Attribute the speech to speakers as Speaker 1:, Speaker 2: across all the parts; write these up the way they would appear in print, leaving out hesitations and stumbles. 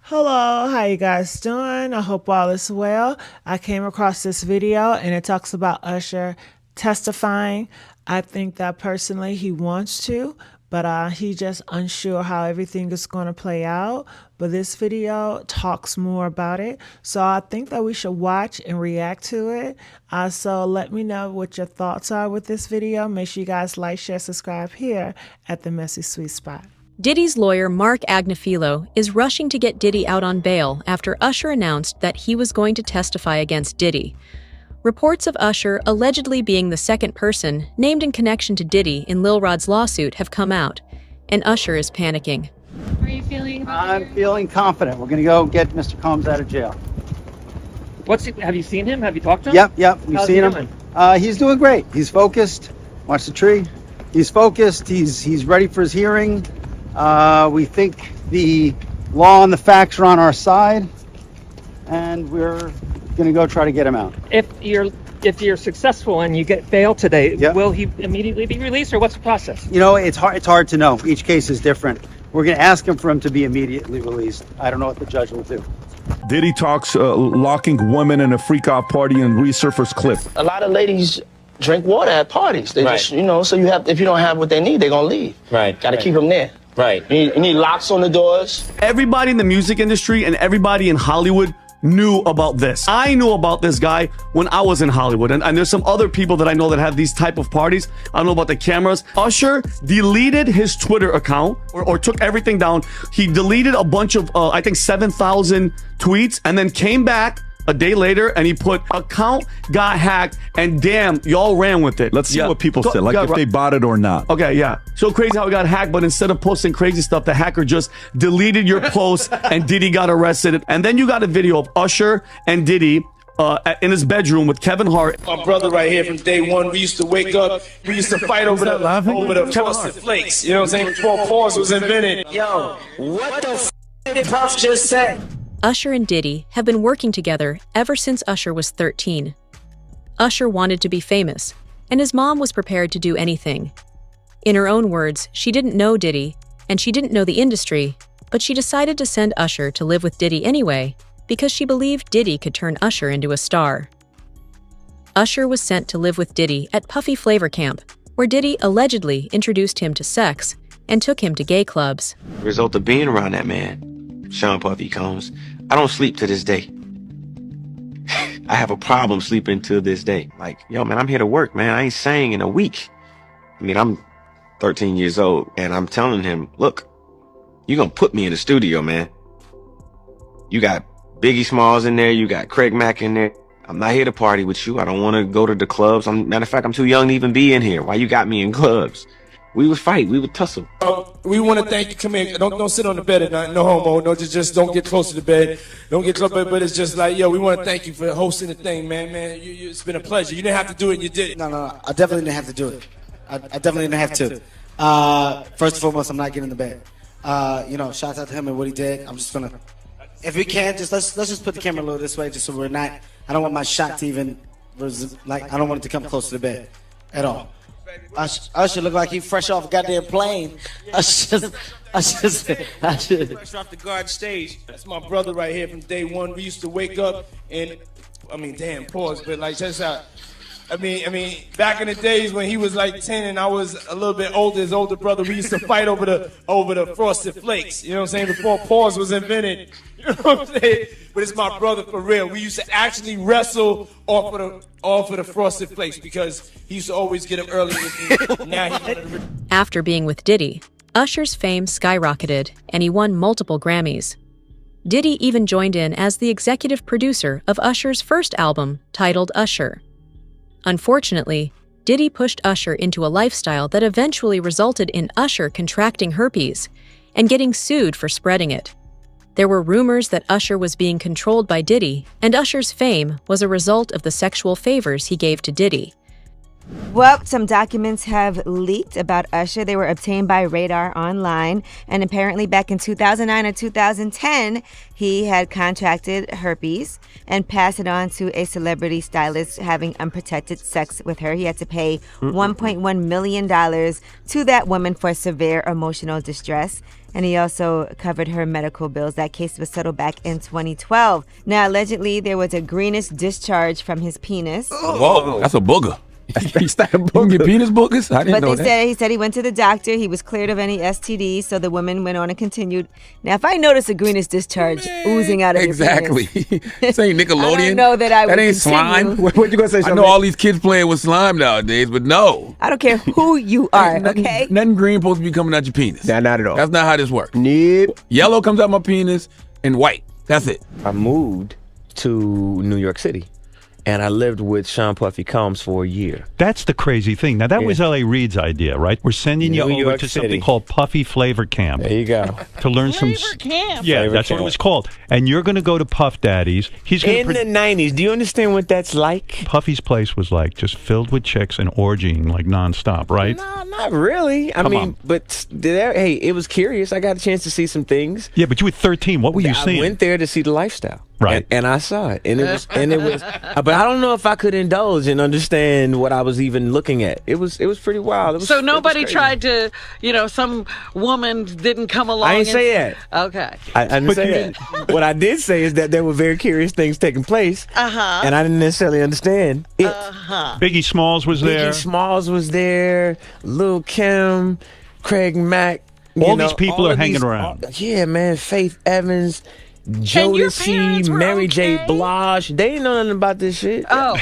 Speaker 1: Hello, how you guys doing? I hope all is well. I came across this video and it talks about Usher testifying. I think that personally he wants to, but he's just unsure how everything is going to play out. But this video talks more about it. So I think that we should watch and react to it. So let me know what your thoughts are with this video. Make sure you guys like, share, subscribe here at the Messy Sweet Spot.
Speaker 2: Diddy's lawyer, Mark Agnifilo, is rushing to get Diddy out on bail after Usher announced that he was going to testify against Diddy. Reports of Usher allegedly being the second person named in connection to Diddy in Lil Rod's lawsuit have come out, and Usher is panicking.
Speaker 3: How are you feeling?
Speaker 4: I'm feeling confident. We're going to go get Mr. Combs out of jail.
Speaker 3: Have you seen him? Have you talked to him?
Speaker 4: Yep. We've
Speaker 3: How's
Speaker 4: seen
Speaker 3: he
Speaker 4: him.
Speaker 3: doing?
Speaker 4: He's doing great. He's focused. Watch the tree. He's focused. He's ready for his hearing. We think the law and the facts are on our side, and we're going to go try to get him out.
Speaker 3: If you're successful and you get bail today,
Speaker 4: Yep.
Speaker 3: will he immediately be released, or what's the process?
Speaker 4: You know, it's hard to know. Each case is different. We're going to ask him for him to be immediately released. I don't know what the judge will do.
Speaker 5: Diddy talks locking women in a freak-out party and resurfers clip.
Speaker 6: A lot of ladies drink water at parties. They
Speaker 7: Right.
Speaker 6: just, so if you don't have what they need, they're going to leave.
Speaker 7: Right.
Speaker 6: Got to keep them there.
Speaker 7: Right.
Speaker 6: You need locks on the doors.
Speaker 8: Everybody in the music industry and everybody in Hollywood knew about this. I knew about this guy when I was in Hollywood, and there's some other people that I know that have these type of parties. I don't know about the cameras. Usher deleted his Twitter account or took everything down. He deleted a bunch of, I think 7,000 tweets, and then came back a day later and he put account got hacked, and damn, y'all ran with it.
Speaker 5: Let's see what people said, like if they bought it or not.
Speaker 8: Okay, yeah. So crazy how it got hacked, but instead of posting crazy stuff, the hacker just deleted your post and Diddy got arrested. And then you got a video of Usher and Diddy in his bedroom with Kevin Hart.
Speaker 9: My brother right here from day one, we used to wake up, we used to fight over the frosted flakes. You know what I'm saying? Before pause was invented.
Speaker 6: Yo, what the f*** did Puff just say?
Speaker 2: Usher and Diddy have been working together ever since Usher was 13. Usher wanted to be famous, and his mom was prepared to do anything. In her own words, she didn't know Diddy, and she didn't know the industry, but she decided to send Usher to live with Diddy anyway, because she believed Diddy could turn Usher into a star. Usher was sent to live with Diddy at Puffy Flavor Camp, where Diddy allegedly introduced him to sex and took him to gay clubs.
Speaker 7: Result of being around that man, Sean Puffy Combs, I don't sleep to this day. I have a problem sleeping to this day. Like, yo, man, I'm here to work, man. I ain't sang in a week. I mean, I'm 13 years old, and I'm telling him, look, you're gonna put me in the studio, man. You got Biggie Smalls in there, you got Craig Mack in there. I'm not here to party with you. I don't want to go to the clubs. Matter of fact, I'm too young to even be in here. Why you got me in clubs? We would fight. We would tussle.
Speaker 9: We want to thank you. Come here. Don't sit on the bed at night. No homo. No, just don't get close to the bed. Don't get close. But it's just like, yo, we want to thank you for hosting the thing, man. It's been a pleasure. You didn't have to do it, and you did it.
Speaker 10: No, I definitely didn't have to do it. I definitely didn't have to. First and foremost, I'm not getting in the bed. Shout out to him and what he did. I'm just gonna, if we can, let's just put the camera a little this way, just so we're not. I don't want my shot to even, I don't want it to come close to the bed at all. Usher look like he fresh off a goddamn plane. Fresh
Speaker 9: off the guard stage. That's my brother right here from day one. We used to wake up and, pause, but like just how. Back in the days when he was like 10 and I was a little bit older, his older brother, we used to fight over the frosted flakes. You know what I'm saying? Before pause was invented. You know what I'm saying? But it's my brother for real. We used to actually wrestle off of the frosted flakes because he used to always get them early with me. Now he
Speaker 2: After being with Diddy, Usher's fame skyrocketed, and he won multiple Grammys. Diddy even joined in as the executive producer of Usher's first album, titled Usher. Unfortunately, Diddy pushed Usher into a lifestyle that eventually resulted in Usher contracting herpes and getting sued for spreading it. There were rumors that Usher was being controlled by Diddy, and Usher's fame was a result of the sexual favors he gave to Diddy.
Speaker 11: Well, some documents have leaked about Usher. They were obtained by Radar Online, and apparently back in 2009 or 2010, he had contracted herpes and passed it on to a celebrity stylist having unprotected sex with her. He had to pay $1.1 million to that woman for severe emotional distress. and he also covered her medical bills. That case was settled back in 2012. Now, allegedly, there was a greenish discharge from his penis.
Speaker 12: Whoa, that's a booger. You can get penis boogers? I didn't know that.
Speaker 11: He said he went to the doctor. He was cleared of any STDs, so the woman went on and continued. Now, if I notice a greenish discharge oozing out of your penis.
Speaker 12: This ain't Nickelodeon.
Speaker 11: I don't know that I would
Speaker 12: That ain't
Speaker 11: continue.
Speaker 12: slime.
Speaker 4: What you gonna say?
Speaker 12: I know all these kids playing with slime nowadays, but no.
Speaker 11: I don't care who you are, okay?
Speaker 12: Nothing green supposed to be coming out your penis.
Speaker 4: Nah, not at all.
Speaker 12: That's not how this works.
Speaker 4: Nope.
Speaker 12: Yellow comes out my penis and white. That's it.
Speaker 7: I moved to New York City, and I lived with Sean Puffy Combs for a year.
Speaker 13: That's the crazy thing. Now, that was L.A. Reid's idea, right? We're sending you
Speaker 7: New
Speaker 13: over
Speaker 7: York
Speaker 13: to
Speaker 7: City.
Speaker 13: something called Puffy Flavor Camp.
Speaker 7: There you go.
Speaker 13: To learn some...
Speaker 1: Camp.
Speaker 13: Yeah,
Speaker 7: Flavor
Speaker 13: that's what
Speaker 7: Camp.
Speaker 13: it was called. And you're going to go to Puff Daddy's. He's going
Speaker 7: In the 90s, do you understand what that's like?
Speaker 13: Puffy's place was like just filled with chicks and orgying like nonstop, right?
Speaker 7: No, not really. I
Speaker 13: Come
Speaker 7: mean,
Speaker 13: on.
Speaker 7: but hey, it was curious. I got a chance to see some things.
Speaker 13: Yeah, but you were 13. What were you seeing?
Speaker 7: I went there to see the lifestyle.
Speaker 13: Right.
Speaker 7: And I saw it. And it was but I don't know if I could indulge and understand what I was even looking at. It was pretty wild.
Speaker 1: So nobody tried to, some woman didn't come along.
Speaker 7: I didn't say that.
Speaker 1: Okay.
Speaker 7: I didn't say that. What I did say is that there were very curious things taking place.
Speaker 1: Uh-huh.
Speaker 7: And I didn't necessarily understand it.
Speaker 13: Biggie Smalls was there.
Speaker 7: Biggie Smalls was there. Lil' Kim, Craig Mack.
Speaker 13: All these people are hanging around.
Speaker 7: Yeah, man. Faith Evans. Jodeci, Mary J. Blige. They didn't know nothing about this shit.
Speaker 1: Oh.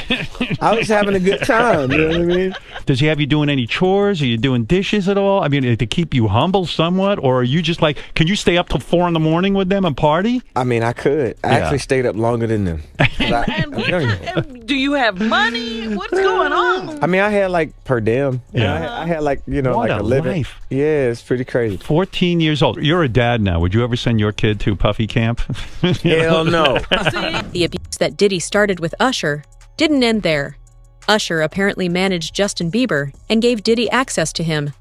Speaker 7: I was having a good time. You know what I mean?
Speaker 13: Does he have you doing any chores? Are you doing dishes at all? I mean, to keep you humble somewhat? Or are you just like, can you stay up till 4 a.m. with them and party?
Speaker 7: I mean, I could. I actually stayed up longer than them.
Speaker 1: And do you have money? What's going on?
Speaker 7: I mean, I had like per diem.
Speaker 13: Yeah.
Speaker 7: I had like,
Speaker 13: What
Speaker 7: like
Speaker 13: a
Speaker 7: a living.
Speaker 13: life.
Speaker 7: Yeah, it's pretty crazy.
Speaker 13: 14 years old. You're a dad now. Would you ever send your kid to Puffy Camp?
Speaker 7: Hell no.
Speaker 2: The abuse that Diddy started with Usher didn't end there. Usher apparently managed Justin Bieber and gave Diddy access to him.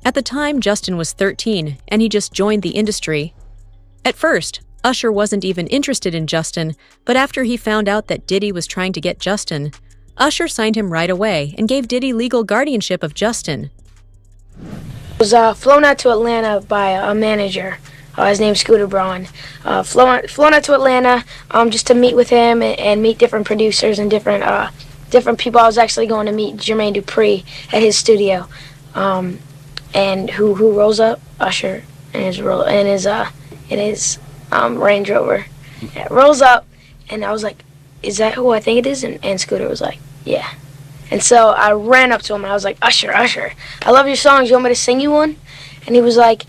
Speaker 2: At the time, Justin was 13, and he just joined the industry. At first, Usher wasn't even interested in Justin, but after he found out that Diddy was trying to get Justin, Usher signed him right away and gave Diddy legal guardianship of Justin.
Speaker 14: I was flown out to Atlanta by a manager. His name's Scooter Braun. Flown out to Atlanta just to meet with him and meet different producers and different people. I was actually going to meet Jermaine Dupri at his studio, and who rolls up? Usher in his Range Rover. It rolls up, and I was like, "Is that who I think it is?" And Scooter was like, "Yeah." And so I ran up to him and I was like, Usher, I love your songs. You want me to sing you one?" And he was like,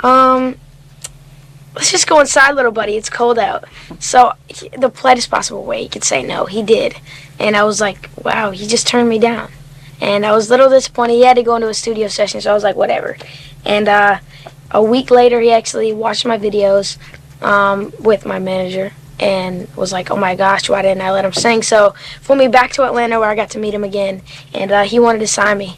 Speaker 14: "Let's just go inside, little buddy. It's cold out." So the politest possible way he could say no, he did. And I was like, wow, he just turned me down. And I was a little disappointed. He had to go into a studio session, so I was like, whatever. And a week later, he actually watched my videos with my manager and was like, oh my gosh, why didn't I let him sing? So flew me back to Atlanta where I got to meet him again. And he wanted to sign me.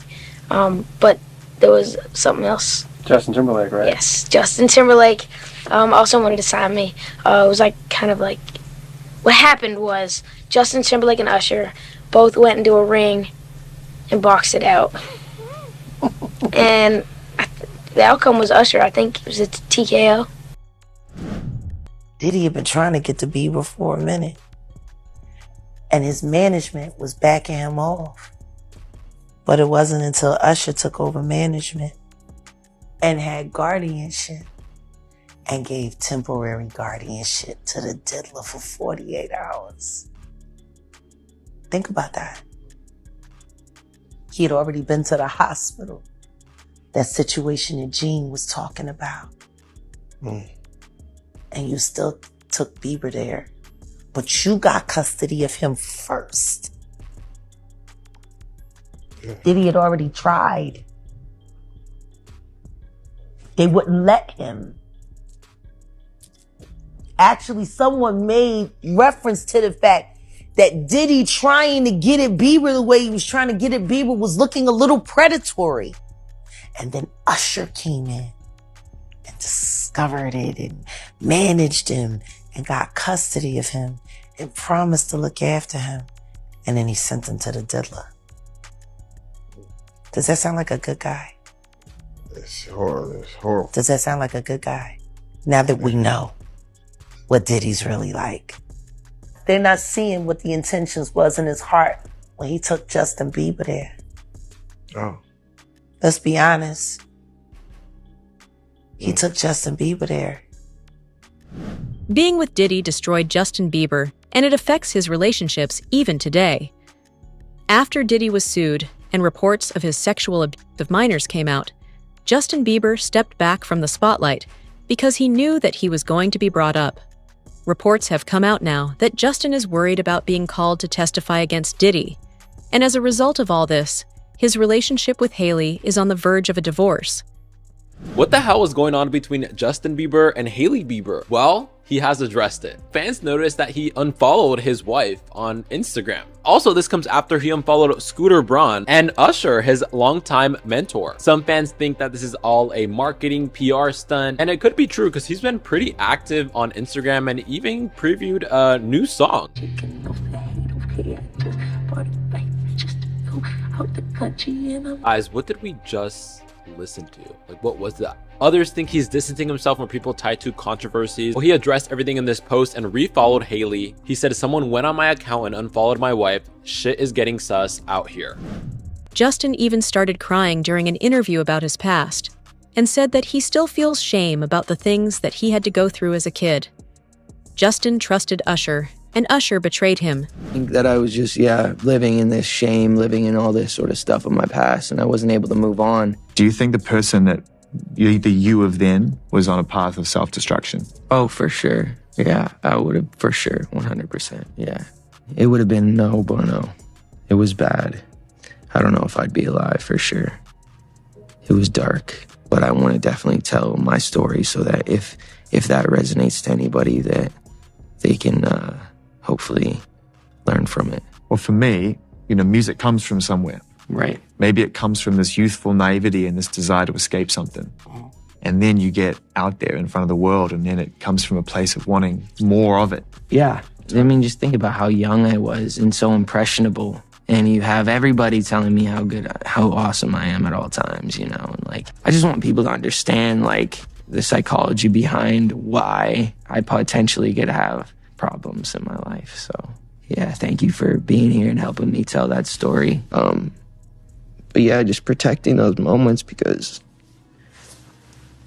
Speaker 14: But there was something else.
Speaker 4: Justin Timberlake, right?
Speaker 14: Yes, Justin Timberlake also wanted to sign me. It was like kind of like what happened was Justin Timberlake and Usher both went into a ring and boxed it out. And the outcome was Usher. I think it was a TKO.
Speaker 15: Diddy had been trying to get to Bieber for a minute, and his management was backing him off. But it wasn't until Usher took over management and had guardianship and gave temporary guardianship to the diddler for 48 hours. Think about that. He had already been to the hospital. That situation that Gene was talking about. And you still took Bieber there. But you got custody of him first. Diddy had already tried. They wouldn't let him. Actually, someone made reference to the fact that Diddy trying to get at Bieber the way he was trying to get at Bieber was looking a little predatory. And then Usher came in and discovered it and managed him and got custody of him and promised to look after him. And then he sent him to the diddler. Does that sound like a good guy?
Speaker 16: It's horrible. It's horrible.
Speaker 15: Does that sound like a good guy? Now that we know what Diddy's really like. They're not seeing what the intentions was in his heart when he took Justin Bieber there.
Speaker 16: Oh.
Speaker 15: Let's be honest. He took Justin Bieber there.
Speaker 2: Being with Diddy destroyed Justin Bieber, and it affects his relationships even today. After Diddy was sued and reports of his sexual abuse of minors came out, Justin Bieber stepped back from the spotlight because he knew that he was going to be brought up. Reports have come out now that Justin is worried about being called to testify against Diddy, and as a result of all this, his relationship with Hailey is on the verge of a divorce.
Speaker 17: What the hell is going on between Justin Bieber and Hailey Bieber? Well, he has addressed it. Fans noticed that he unfollowed his wife on Instagram. Also, this comes after he unfollowed Scooter Braun and Usher, his longtime mentor. Some fans think that this is all a marketing PR stunt, and it could be true because he's been pretty active on Instagram and even previewed a new song. Guys, what did we just listen to? Like, what was that? Others think he's distancing himself from people tied to controversies. Well, he addressed everything in this post and refollowed Hailey. He said, someone went on my account and unfollowed my wife. Shit is getting sus out here.
Speaker 2: Justin even started crying during an interview about his past and said that he still feels shame about the things that he had to go through as a kid. Justin trusted Usher, and Usher betrayed him.
Speaker 18: I think that I was just, living in this shame, living in all this sort of stuff of my past, and I wasn't able to move on.
Speaker 19: Do you think the person that the you of then was on a path of self-destruction?
Speaker 18: Oh, for sure. Yeah, I would have, for sure, 100%. Yeah. It would have been no bueno. It was bad. I don't know if I'd be alive, for sure. It was dark, but I want to definitely tell my story so that if that resonates to anybody, that they can hopefully learn from it.
Speaker 19: Well, for me, music comes from somewhere.
Speaker 18: Right.
Speaker 19: Maybe it comes from this youthful naivety and this desire to escape something. And then you get out there in front of the world, and then it comes from a place of wanting more of it.
Speaker 18: Yeah. I mean, just think about how young I was and so impressionable. And you have everybody telling me how awesome I am at all times, And I just want people to understand, the psychology behind why I potentially could have problems in my life. So, yeah, thank you for being here and helping me tell that story. But yeah, just protecting those moments because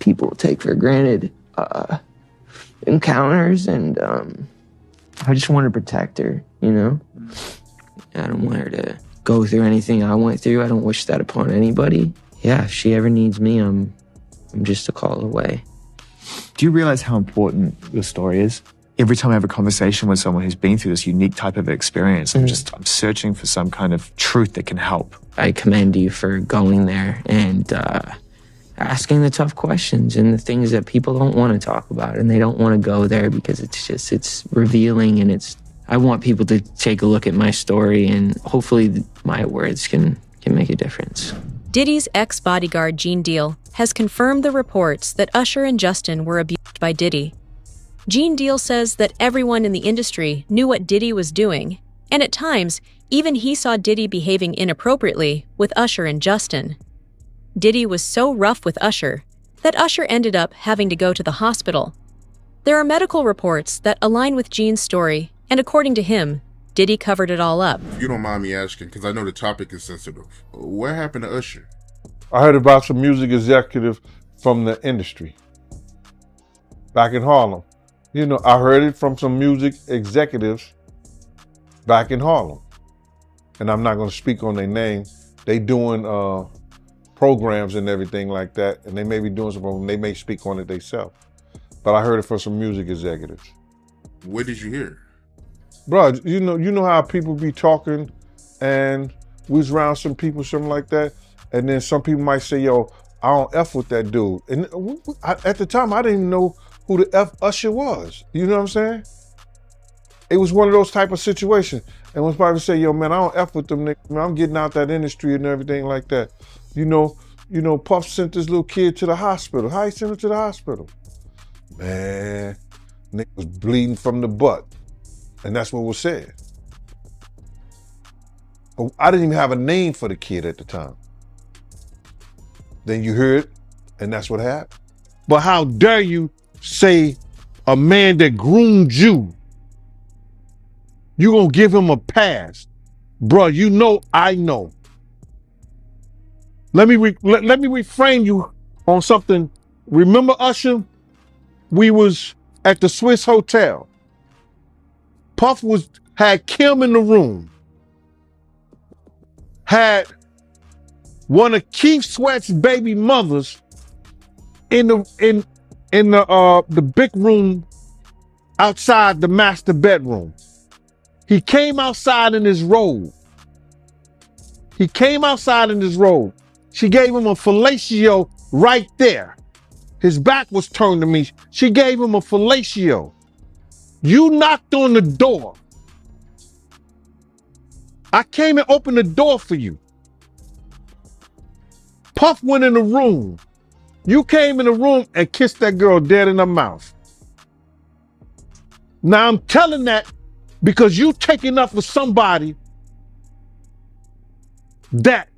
Speaker 18: people take for granted encounters, and I just want to protect her, I don't want her to go through anything I went through. I don't wish that upon anybody. Yeah, if she ever needs me, I'm just a call away.
Speaker 19: Do you realize how important your story is? Every time I have a conversation with someone who's been through this unique type of experience, I'm searching for some kind of truth that can help.
Speaker 18: I commend you for going there and asking the tough questions and the things that people don't want to talk about, and they don't want to go there because it's revealing, and I want people to take a look at my story, and hopefully my words can make a difference.
Speaker 2: Diddy's ex-bodyguard Gene Deal has confirmed the reports that Usher and Justin were abused by Diddy. Gene Deal says that everyone in the industry knew what Diddy was doing, and at times, even he saw Diddy behaving inappropriately with Usher and Justin. Diddy was so rough with Usher that Usher ended up having to go to the hospital. There are medical reports that align with Gene's story, and according to him, Diddy covered it all up.
Speaker 16: If you don't mind me asking, because I know the topic is sensitive, what happened to Usher?
Speaker 20: I heard about some music executive from the industry back in Harlem. I heard it from some music executives back in Harlem. And I'm not going to speak on their name. They doing programs and everything like that, and they may be doing something. They may speak on it themselves. But I heard it from some music executives.
Speaker 16: What did you hear?
Speaker 20: Bro, you know how people be talking, and we was around some people, something like that, and then some people might say, yo, I don't F with that dude. And at the time, I didn't even know who the F Usher was. You know what I'm saying? It was one of those type of situations. And when somebody say, yo, man, I don't F with them niggas, man, I'm getting out that industry and everything like that. Puff sent this little kid to the hospital. How he sent him to the hospital? Man, nigga was bleeding from the butt. And that's what was said. I didn't even have a name for the kid at the time. Then you heard And that's what happened. But how dare you say a man that groomed you, you gonna give him a pass? Bruh, you know I know. Let me reframe you on something. Remember Usher? We was at the Swiss Hotel. Puff had Kim in the room. Had one of Keith Sweat's baby mothers in the big room outside the master bedroom. He came outside in his robe. She gave him a fellatio right there. His back was turned to me. She gave him a fellatio. You knocked on the door. I came and opened the door for you. Puff went in the room. You came in the room and kissed that girl dead in her mouth. Now I'm telling that because you taking up for somebody that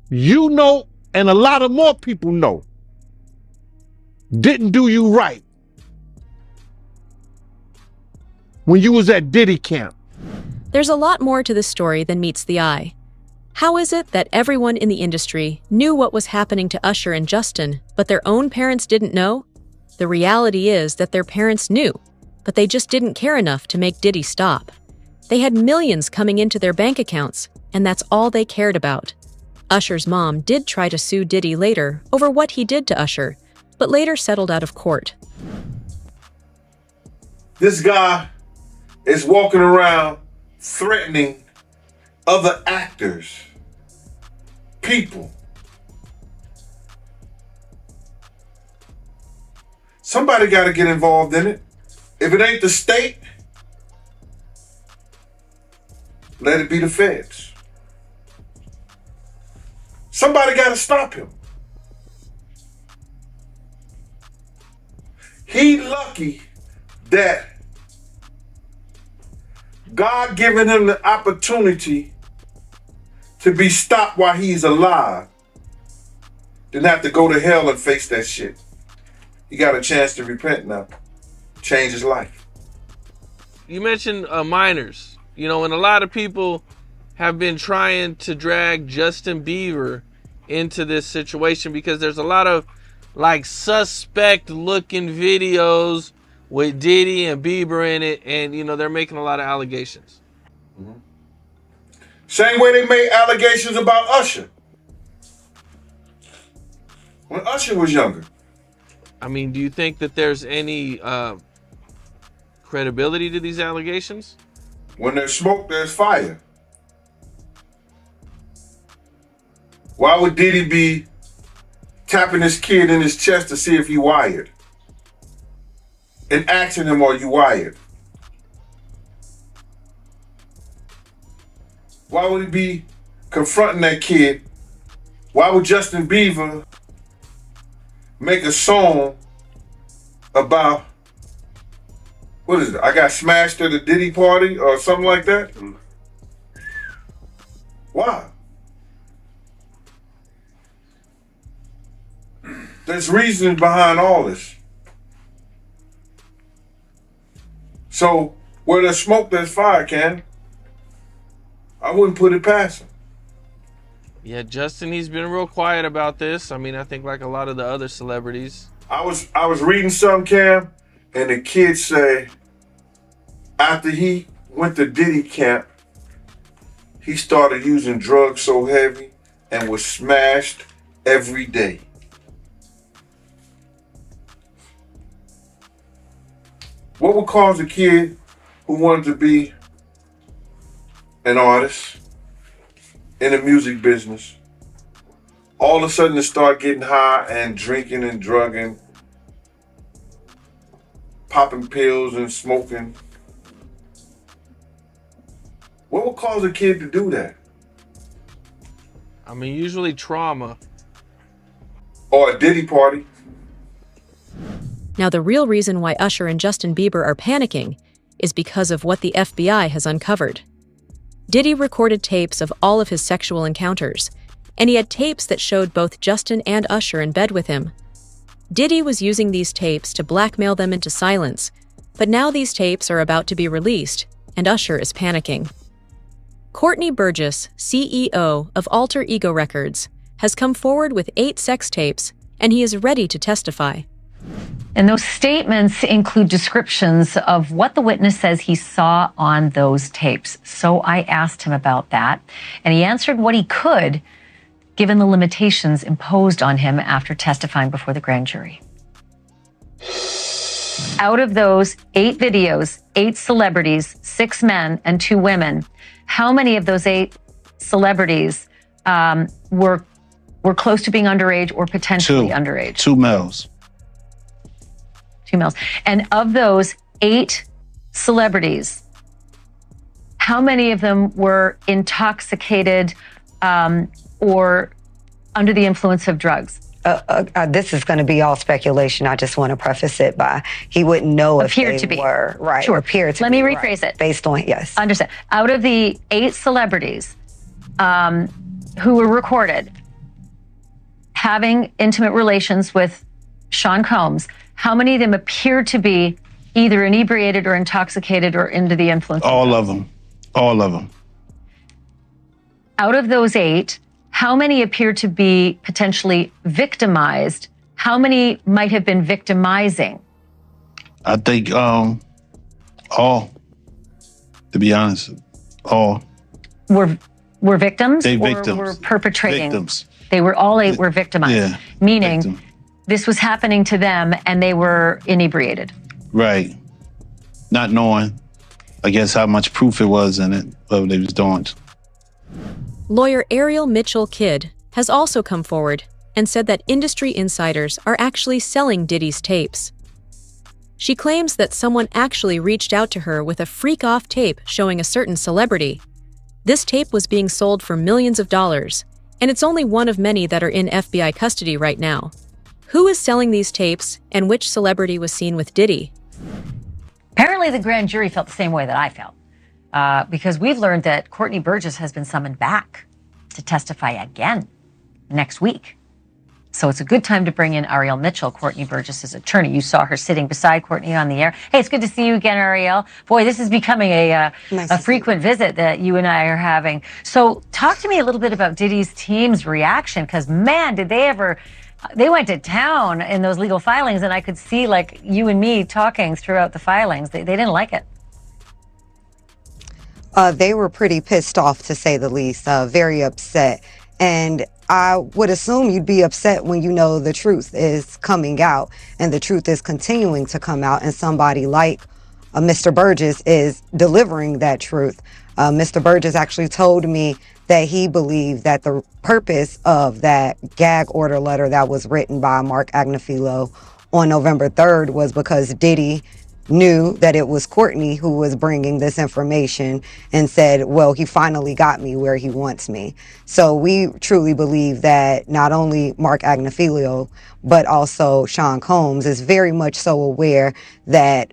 Speaker 20: you know and a lot of more people know didn't do you right when you was at Diddy camp.
Speaker 2: There's a lot more to this story than meets the eye. How is it that everyone in the industry knew what was happening to Usher and Justin, but their own parents didn't know? The reality is that their parents knew, but they just didn't care enough to make Diddy stop. They had millions coming into their bank accounts, and that's all they cared about. Usher's mom did try to sue Diddy later over what he did to Usher, but later settled out of court.
Speaker 20: This guy is walking around threatening other actors, people. Somebody got to get involved in it. If it ain't the state, let it be the feds. Somebody got to stop him. He lucky that God given him the opportunity to be stopped while he's alive, then have to go to hell and face that shit. He got a chance to repent now, change his life.
Speaker 21: You mentioned minors, and a lot of people have been trying to drag Justin Bieber into this situation because there's a lot of suspect looking videos with Diddy and Bieber in it, and they're making a lot of allegations.
Speaker 20: Mm-hmm. Same way they made allegations about Usher when Usher was younger.
Speaker 21: I mean, do you think that there's any credibility to these allegations?
Speaker 20: When there's smoke, there's fire. Why would Diddy be tapping his kid in his chest to see if he wired? And asking him, are you wired? Why would he be confronting that kid? Why would Justin Bieber make a song about, what is it? I got smashed at a Diddy party or something like that? Why? There's reasons behind all this. So where there's smoke, there's fire, Ken. I wouldn't put it past him.
Speaker 21: Yeah, Justin, he's been real quiet about this. I mean, I think like a lot of the other celebrities.
Speaker 20: I was reading some, Cam, and the kids say after he went to Diddy camp, he started using drugs so heavy and was smashed every day. What would cause a kid who wanted to be an artist in the music business all of a sudden to start getting high and drinking and drugging, popping pills and smoking? What would cause a kid to do that?
Speaker 21: I mean, usually trauma.
Speaker 20: Or a Diddy party.
Speaker 2: Now, the real reason why Usher and Justin Bieber are panicking is because of what the FBI has uncovered. Diddy recorded tapes of all of his sexual encounters, and he had tapes that showed both Justin and Usher in bed with him. Diddy was using these tapes to blackmail them into silence, but now these tapes are about to be released, and Usher is panicking. Courtney Burgess, CEO of Alter Ego Records, has come forward with 8 sex tapes, and he is ready to testify.
Speaker 3: And those statements include descriptions of what the witness says he saw on those tapes. So I asked him about that, and he answered what he could, given the limitations imposed on him after testifying before the grand jury. Out of those 8 videos, 8 celebrities, 6 men and 2 women, how many of those 8 celebrities were close to being underage or potentially underage?
Speaker 22: 2 males.
Speaker 3: 2 males. And of those 8 celebrities, how many of them were intoxicated or under the influence of drugs?
Speaker 23: This is going to be all speculation. I just want to preface it by he wouldn't know if they were right.
Speaker 3: Sure.
Speaker 23: Appear to
Speaker 3: Let
Speaker 23: be
Speaker 3: me rephrase it.
Speaker 23: Based on yes.
Speaker 3: Understand. Out of the 8 celebrities who were recorded having intimate relations with Sean Combs, how many of them appeared to be either inebriated or intoxicated or under the influence?
Speaker 22: All of them. All of them.
Speaker 3: Out of those 8, how many appear to be potentially victimized? How many might have been victimizing?
Speaker 22: I think all, to be honest, all.
Speaker 3: Were victims
Speaker 22: They
Speaker 3: or
Speaker 22: victims.
Speaker 3: were perpetrating?
Speaker 22: Victims.
Speaker 3: They were all 8 were victimized.
Speaker 22: Yeah.
Speaker 3: Meaning this was happening to them and they were inebriated.
Speaker 22: Right. Not knowing, I guess, how much proof it was in it, what they was doing.
Speaker 2: Lawyer Ariel Mitchell-Kidd has also come forward and said that industry insiders are actually selling Diddy's tapes. She claims that someone actually reached out to her with a freak-off tape showing a certain celebrity. This tape was being sold for millions of dollars, and it's only one of many that are in FBI custody right now. Who is selling these tapes, and which celebrity was seen with Diddy?
Speaker 3: Apparently the grand jury felt the same way that I felt. Because we've learned that Courtney Burgess has been summoned back to testify again next week. So it's a good time to bring in Ariel Mitchell, Courtney Burgess's attorney. You saw her sitting beside Courtney on the air. Hey, it's good to see you again, Ariel. Boy, this is becoming a frequent visit that you and I are having. So talk to me a little bit about Diddy's team's reaction, because man, did they ever... They went to town in those legal filings, and I could see like you and me talking throughout the filings. They didn't like it.
Speaker 23: They were pretty pissed off, to say the least, very upset. And I would assume you'd be upset when you know the truth is coming out and the truth is continuing to come out, and somebody like Mr. Burgess is delivering that truth. Mr. Burgess actually told me that he believed that the purpose of that gag order letter that was written by Mark Agnifilo on November 3rd was because Diddy knew that it was Courtney who was bringing this information and said, well, he finally got me where he wants me. So we truly believe that not only Mark Agnifilo, but also Sean Combs is very much so aware that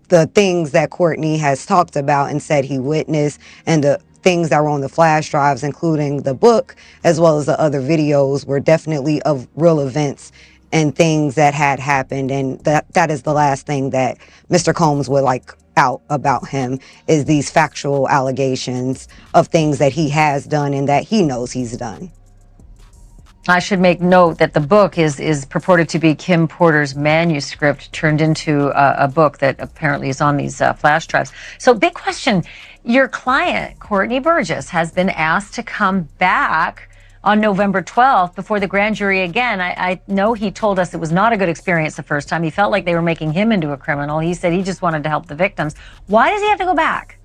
Speaker 23: the things that Courtney has talked about and said he witnessed, and the things that were on the flash drives, including the book, as well as the other videos, were definitely of real events and things that had happened. And that is the last thing that Mr. Combs would like out about him, is these factual allegations of things that he has done and that he knows he's done.
Speaker 3: I should make note that the book is purported to be Kim Porter's manuscript turned into a book that apparently is on these flash drives. So big question. Your client, Courtney Burgess, has been asked to come back on November 12th before the grand jury again. I know he told us it was not a good experience the first time. He felt like they were making him into a criminal. He said he just wanted to help the victims. Why does he have to go back?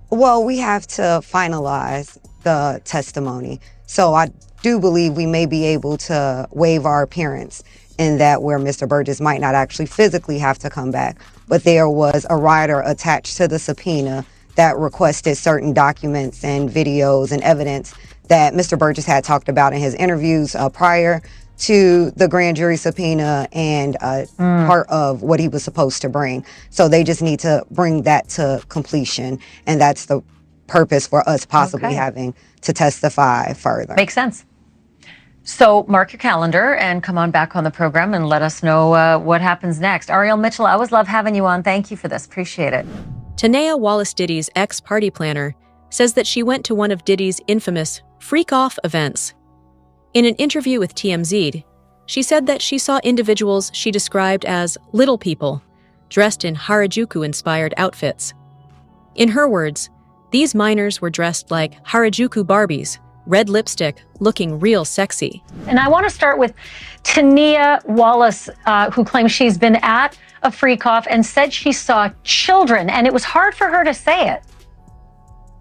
Speaker 23: Well, we have to finalize the testimony. So I do believe we may be able to waive our appearance in that, where Mr. Burgess might not actually physically have to come back, but there was a rider attached to the subpoena that requested certain documents and videos and evidence that Mr. Burgess had talked about in his interviews prior to the grand jury subpoena, and part of what he was supposed to bring. So they just need to bring that to completion, and that's the purpose for us possibly having to testify further.
Speaker 3: Makes sense. So mark your calendar and come on back on the program and let us know what happens next. Ariel Mitchell, I always love having you on. Thank you for this. Appreciate it.
Speaker 2: Tanea Wallace Diddy's ex-party planner says that she went to one of Diddy's infamous freak-off events. In an interview with TMZ, she said that she saw individuals she described as little people, dressed in Harajuku-inspired outfits. In her words, these minors were dressed like Harajuku Barbies, red lipstick, looking real sexy.
Speaker 3: And I want to start with Tanea Wallace, who claims she's been at a freak-off and said she saw children, and it was hard for her to say it.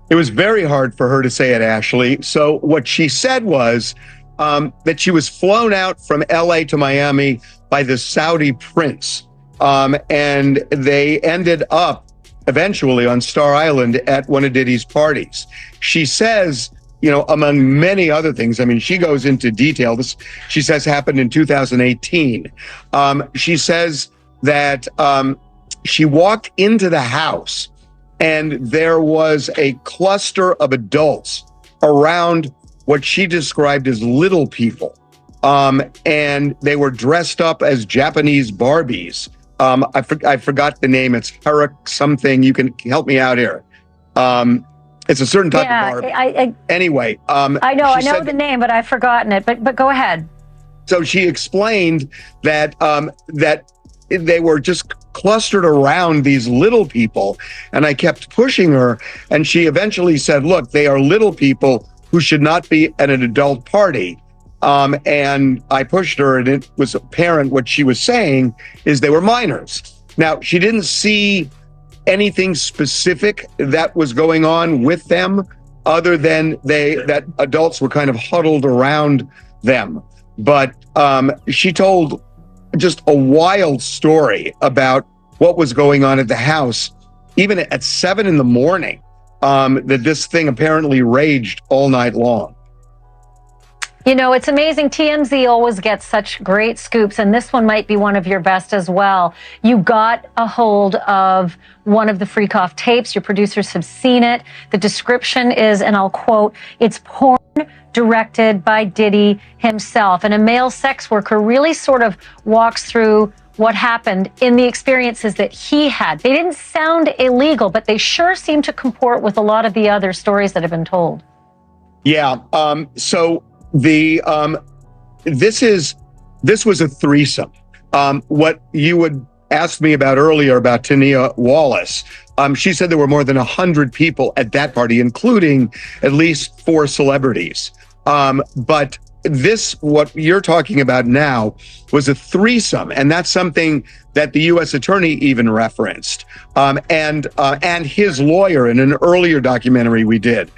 Speaker 5: It was very hard for her to say it, Ashley. So what she said was that she was flown out from LA to Miami by the Saudi prince. And they ended up eventually on Star Island at one of Diddy's parties. She says, you know, among many other things, I mean, she goes into detail. This, she says, happened in 2018. She says that she walked into the house and there was a cluster of adults around what she described as little people. And they were dressed up as Japanese Barbies. I forgot the name. It's Herrick something. You can help me out here. It's a certain type of Barbie. Anyway.
Speaker 3: I know the name, but I've forgotten it. But go ahead.
Speaker 5: So she explained that that they were just clustered around these little people, and I kept pushing her, and she eventually said, look, they are little people who should not be at an adult party. And I pushed her, and it was apparent what she was saying is they were minors. Now, she didn't see anything specific that was going on with them other than that adults were kind of huddled around them. But she told just a wild story about what was going on at the house, even at 7 a.m, that this thing apparently raged all night long.
Speaker 3: You know, it's amazing. TMZ always gets such great scoops, and this one might be one of your best as well. You got a hold of one of the freak-off tapes. Your producers have seen it. The description is, and I'll quote, it's porn directed by Diddy himself. And a male sex worker really sort of walks through what happened in the experiences that he had. They didn't sound illegal, but they sure seem to comport with a lot of the other stories that have been told.
Speaker 5: Yeah. So the this was a threesome. What you would ask me about earlier about Tanea Wallace, she said there were more than 100 people at that party, including at least 4 celebrities. But this, what you're talking about now, was a threesome, and that's something that the U.S. attorney even referenced, and his lawyer in an earlier documentary we did.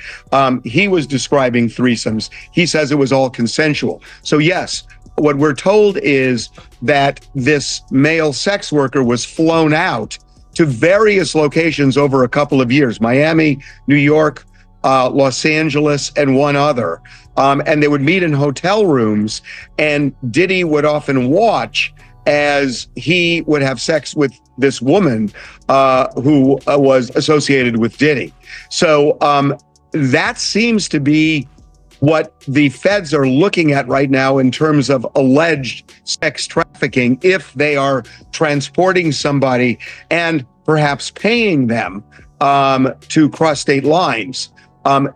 Speaker 5: He was describing threesomes. He says it was all consensual. So yes, what we're told is that this male sex worker was flown out to various locations over a couple of years: Miami, New York, Los Angeles, and one other. And they would meet in hotel rooms, and Diddy would often watch as he would have sex with this woman who was associated with Diddy. So that seems to be what the feds are looking at right now in terms of alleged sex trafficking, if they are transporting somebody and perhaps paying them to cross state lines.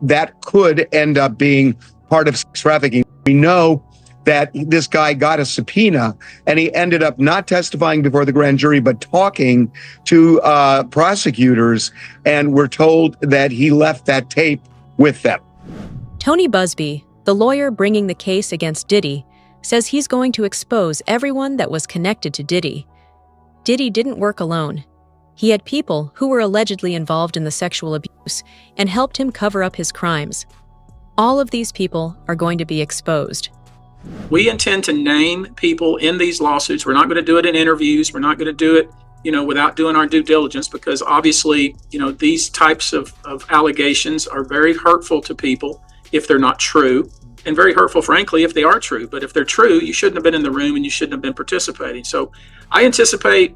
Speaker 5: That could end up being part of sex trafficking. We know that this guy got a subpoena, and he ended up not testifying before the grand jury, but talking to prosecutors, and we're told that he left that tape with them.
Speaker 2: Tony Busby, the lawyer bringing the case against Diddy, says he's going to expose everyone that was connected to Diddy. Diddy didn't work alone. He had people who were allegedly involved in the sexual abuse and helped him cover up his crimes. All of these people are going to be exposed.
Speaker 6: We intend to name people in these lawsuits. We're not going to do it in interviews. We're not going to do it, without doing our due diligence, because obviously, these types of allegations are very hurtful to people if they're not true, and very hurtful, frankly, if they are true. But if they're true, you shouldn't have been in the room and you shouldn't have been participating. So I anticipate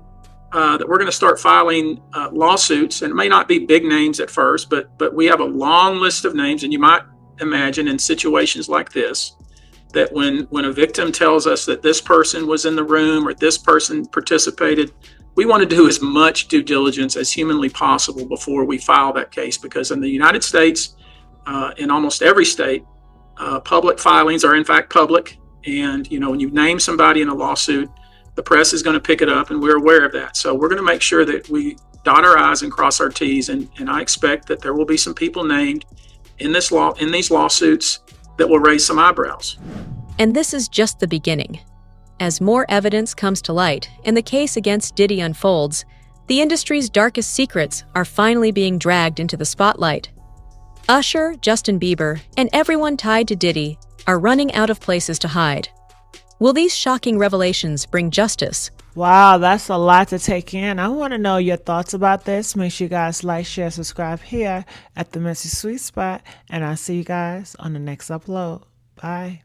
Speaker 6: that we're going to start filing lawsuits, and it may not be big names at first, but we have a long list of names, and you might imagine in situations like this that when a victim tells us that this person was in the room or this person participated, we want to do as much due diligence as humanly possible before we file that case, because in the United States, in almost every state, public filings are in fact public. And, when you name somebody in a lawsuit, the press is going to pick it up, and we're aware of that. So we're going to make sure that we dot our I's and cross our T's. And I expect that there will be some people named in these lawsuits that will raise some eyebrows.
Speaker 2: And this is just the beginning. As more evidence comes to light and the case against Diddy unfolds, the industry's darkest secrets are finally being dragged into the spotlight. Usher, Justin Bieber, and everyone tied to Diddy are running out of places to hide. Will these shocking revelations bring justice?
Speaker 1: Wow, that's a lot to take in. I want to know your thoughts about this. Make sure you guys like, share, subscribe here at The Messy Sweet Spot, and I'll see you guys on the next upload. Bye.